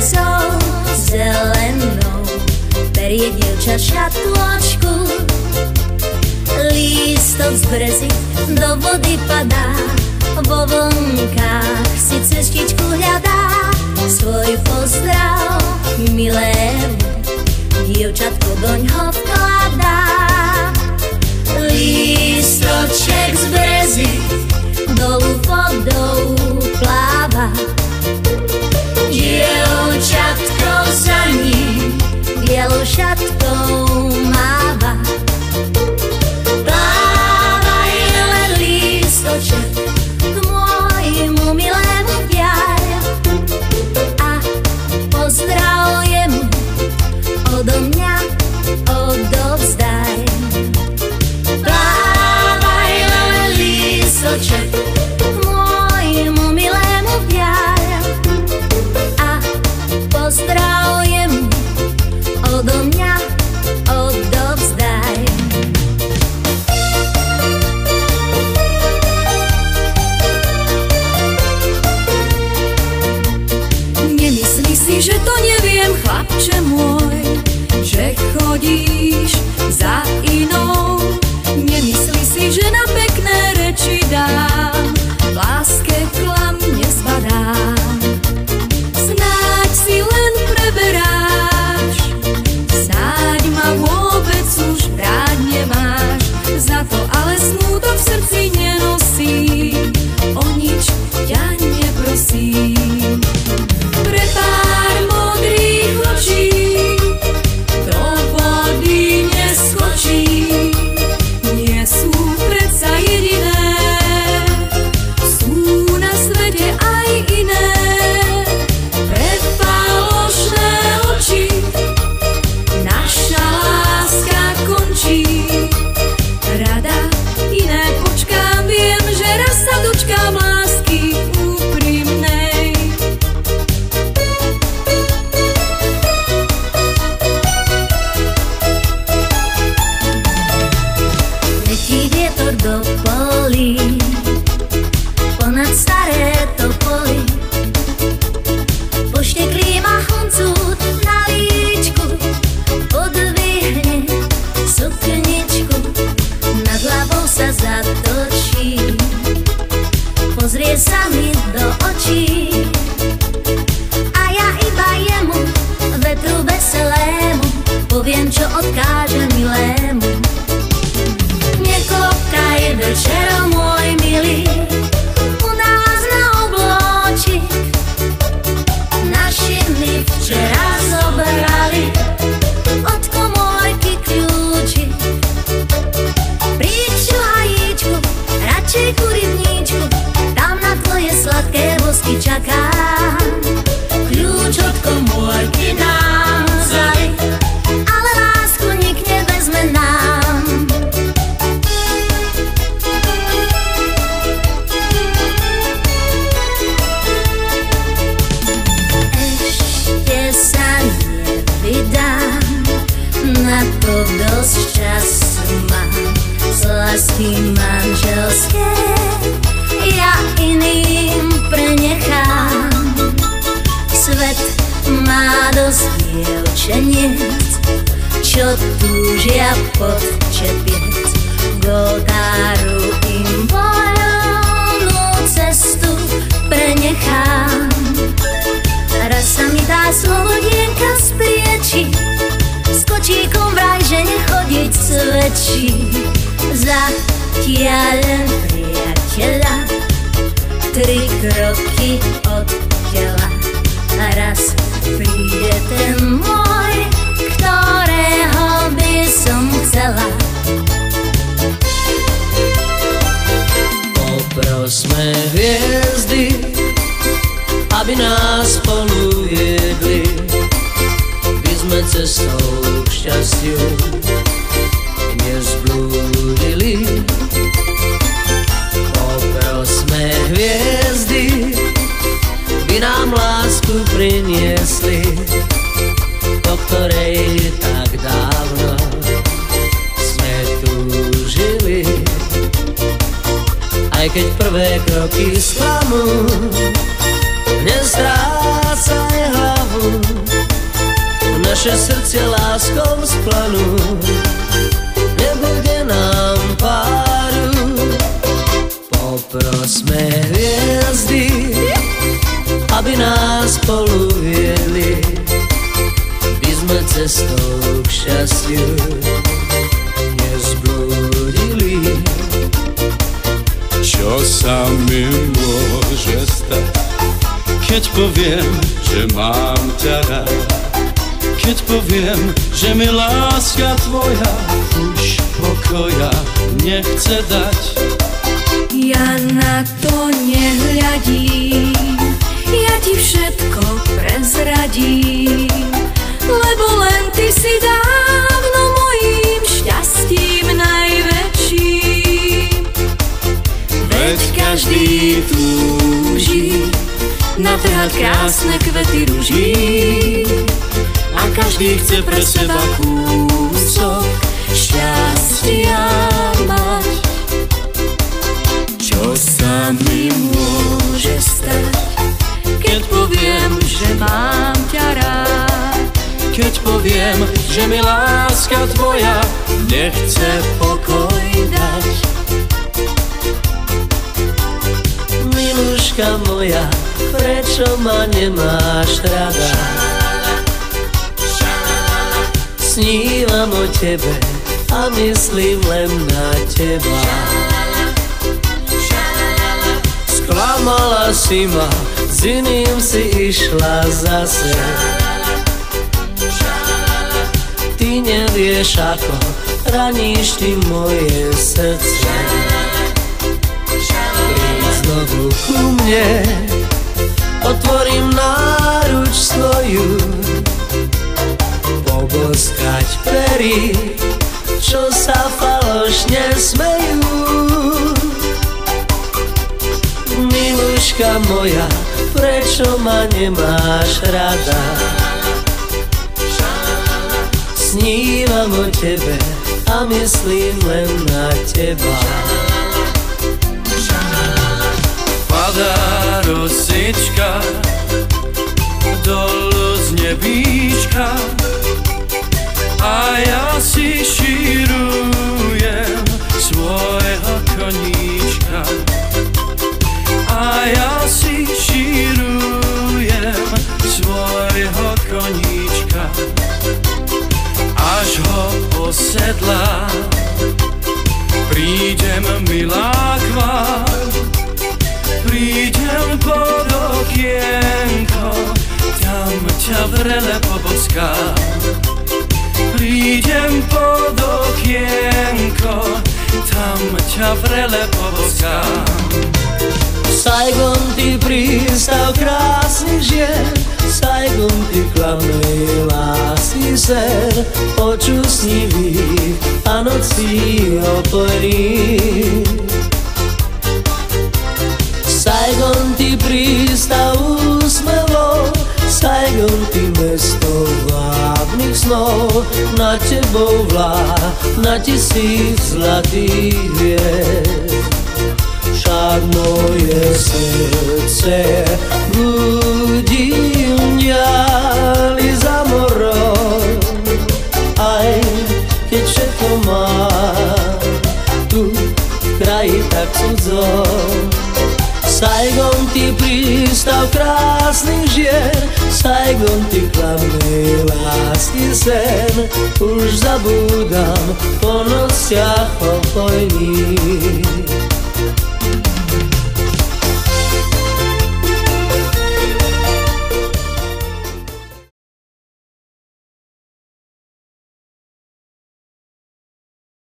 berezou zelenou, berie dievča šatôčku. Lístok z brezy do vody padá, vo vlnkách si cestičku hľadá. Svoj pozdrav milému dievčatko doňho vkladá. Lístoček z brezy dolu vodou pláva, dievčatko za ním bielou šatkou máva. Plávaj len lístoček k môjmu milému vďar a pozdrav jemu odo mňa odovzdaj. Plávaj len lístoček k môjmu milému vďar a pozdrav jemu odo mňa odovzdaj. Nemyslí si, že to neviem, chlapče môj, že chodíš za inou. Nemyslí si, že na pekné reči dám, v láske klam nezbadám. Snáď si len preberáš, snáď ma vôbec už rád nemáš, za to ale smútok v srdci nenosím, o nič ťa neprosím. Pre pár modrých očí do vody neskočí, nie sú predsa jediné, sú na svete aj iné. Pre falošné oči naša láska končí. Rada iné počkám, viem, že raz sa dočkám lásky úprimnej. Letí vietor do polí, ponad staré topoly, pošteklý ma huncút na líčku, podvihne sukničku, nad hlavou sa zatočí, pozrie sa mi do očí a ja iba jemu, vetru veselému, poviem, čo odkáže milému. Neklopkaj večero, môj milý, u nás na obločí, naši mi včera zobrali od komórky kľúči. Príď čo hajíčku, radšej ku rybníčku, tam na tvoje sladké bosky čakám. Kľúč od komórky nám vzali, ale lásku nik nevezme nám. Ešte sa nevydám, na to dosť času mám, z lásky manželskej ja iným prenechám. Svet má dosť dievčeniec, čo túžia podčepiec, k oltáru im voľnú cestu prenechám. Raz sa mi dá slobodienka z prieči, s kočíkom vraj, že nechodiť svedčí. Zatiaľ len priateľa, 3 kroky od tela, a raz príde ten môj, ktorého by som chcela. Poprosme hviezdy, aby nás spolu jedli, by sme cestou k šťastiu nezblúdili. Poprosme hviezdy, by nám lásku priniesli, po ktorej tak dávno sme túžili. Aj keď prvé kroky sklamú, nestrácaj hlavu, naše srdcia láskou splanú, nebude nám páru. Poprosme hviezdy, aby nás spolu viedli, by sme cestou k šťastiu nezblúdili. Čo sa mi môže stať, keď poviem, že mám ťa rád? Keď poviem, že mi láska tvoja už pokoja nechce dať. Ja na to nehľadím, ja ti všetko prezradím, lebo len ty si dávno mojím šťastím najväčším. Veď každý túži natrhať krásne kvety ruží a každý chce pre seba kúsok šťastia mať. Čo sa mi môže stať, keď poviem, že mám ťa rád? Keď poviem, že mi láska tvoja nechce pokoj dať. Miluška moja, prečo ma nemáš rada? Snívam o tebe a myslím len na teba. Sklamala si ma, s iným si išla zase. Ty nevieš, ako raníš ty moje srdce. Príď znovu ku mne, otvorím náruč svoju, poboskať pery, čo sa falošne smejú. Miluška moja, prečo ma nemáš rada? Snívam o tebe a myslím len na teba. Padá rosička dolu z nebíčka a ja si šírujem svojho koníčka. A ja si šírujem svojho koníčka, až ho posedlá, prídem milá k vám, prídem pod okienko, tam ťa vrele poboskám. Prídem pod okienko, tam ťa vrele poboskám. Saigon, ty prístav krásnych žien, Saigon, ty klamnej lásky sen, oču snivých a nocí opojných. Saigon, ty prístav úsmevov, Saigon, ty mesto vábnych snov, nad tebou vlá na 1000 zlatých hviezd. Však moje srdce budí mňali za morom, aj keď všetko mám tu v kraji tak cudzo. Saigon, ty prístav krásnych žien, Saigon, ty klamnej lásky sen, už zabúdam po nociach pokojných.